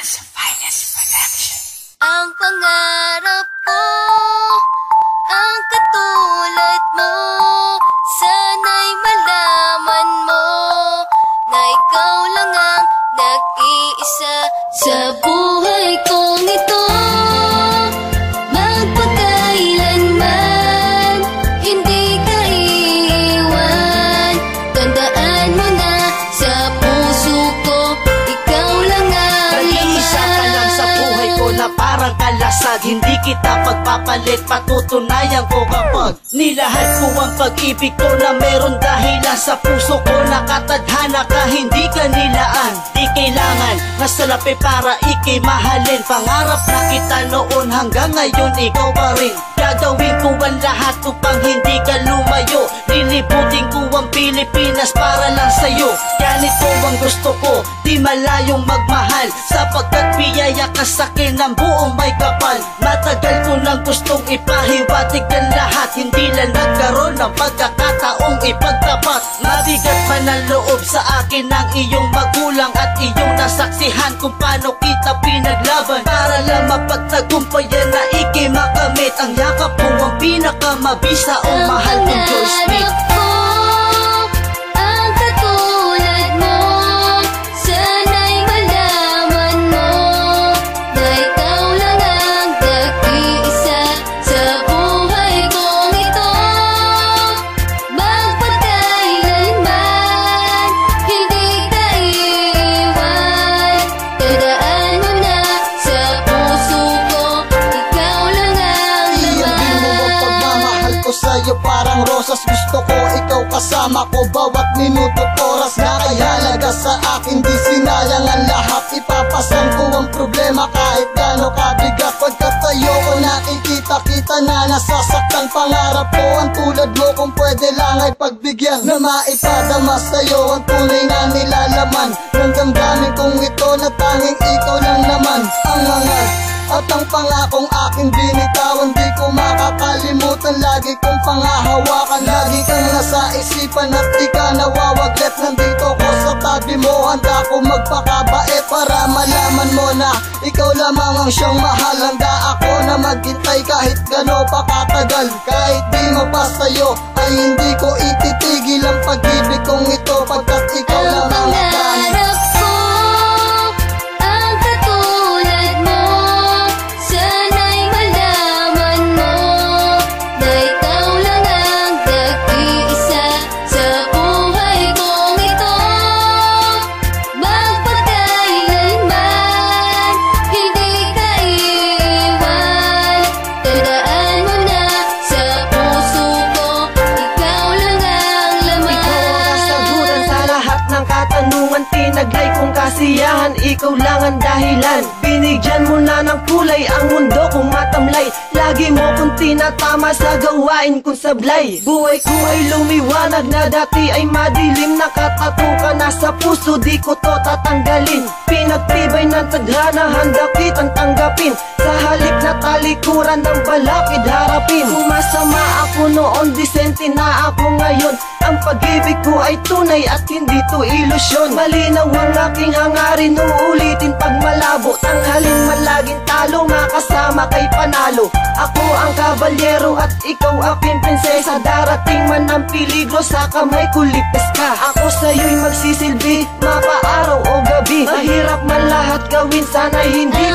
World's finest production. Ang pangarap ko, ang katulad mo, sana'y malaman mo na ikaw lang ang nag-iisa sa buhay kong ito. Magpakailanman hindi ka iiwan, tandaan mo na sa puso ko, ikaw lang ang nag-iisa ka lang sa buhay ko na parang kalasag. Hindi kita pagpapalit, patutunayan ko kapag nilahad ko ang pag-ibig ko na meron dahilan. Sa puso ko nakatadhana ka, hindi ka nilaan. Di kailangan nasalapi para ikay mahalin. Pangarap na kita noon hanggang ngayon ikaw pa rin. Gagawin ko ang lahat upang hindi ka lumayo. Lilibutin ko ang Pilipinas para lang sa'yo. Ganito ang gusto ko, di malayong magmahal, sapagkat biyaya ka sa'kin ng buong may kapal. Matagal ko nang gustong ipahiwatig ang lahat, hindi lang nagkaroon ng pagkakataong ipagtapat. Mabigat man ang loob sa akin ng iyong magulang at iyong nasaksihan kung paano kita pinaglaban para lang mapagtagumpayan na ikay makamit. Ang yakap mo ang pinakamabisa o mahal kong Joy Smith. Ang katulad mo, sana'y malaman mo na ikaw lang ang nag-iisa sa buhay kong ito. Magpakailanman hindi ka iiwan, tandaan mo na sa puso ko, ikaw lang ang Iyabi mo ang pagmamahal ko sa'yo parang rosas. Gusto ko ikaw kasama ko bawat minuto oras. Nakahalaga sa akin, di sinayang ang lahat. Ipapasang ko ang problema kahit gaano kabigat. Pagkatayo ko nakikita-kita na nasasaktan. Pangarap ko ang tulad mo, kung pwede lang ay pagbigyan na maipadama sa'yo ang tunay na nilalaman ng damdamin kong ito na tanging ikaw lang naman ang hangat. At ang pangakong aking binitawan, di ko makakalimutan. Lagi kong pangahawakan, lagi kang nasa isipan at di ka nawawaglit. Nandito ko sa tabi mo, handa ko magpakabait para malaman mo na ikaw lamang ang siyang mahal. Handa ako na maghintay kahit gano pa katagal. Kahit di mapasayo ay hindi ko ititigil ang pag-ibig kong ito, pagkat ikaw lamang ang pangarap ko, ang katulad mo, sana'y malaman mo na ikaw lang ang nag-iisa sa buhay kong ito. Magpakailanman hindi ka iiwan, tandaan mo na sa puso ko, ikaw lang ang laman. Ikaw ang kasagutan sa lahat ng katanungan. Tinaglay kong kasiyahan, ikaw lang ang dahilan. Binigyan mo na ng kulay ang mundo kong matamlay. Lagi mo kong tinatama sa gawain kong sablay. Buhay ko ay lumiwanag na dati ay madilim. Nakatato ka na sa puso, di ko to tatanggalin. Pinagtibay ng tadhana, handa kitang tanggapin. Sa halip na talikuran ng balakid harapin. Sumasama ako noon, disente na ako ngayon. Ang pag-ibig ko ay tunay at hindi to ilusyon. Malinaw ang aking hangarin, uulitin pag malabo. Tanghalin man laging talo, makasama kay panalo. Ako ang kabalyero at ikaw aking prinsesa. Darating man ang peligro, sa kamay ko ligtas ka. Ako sa'yo'y magsisilbi, mapaaraw o gabi. Mahirap man lahat gawin, sana'y hindi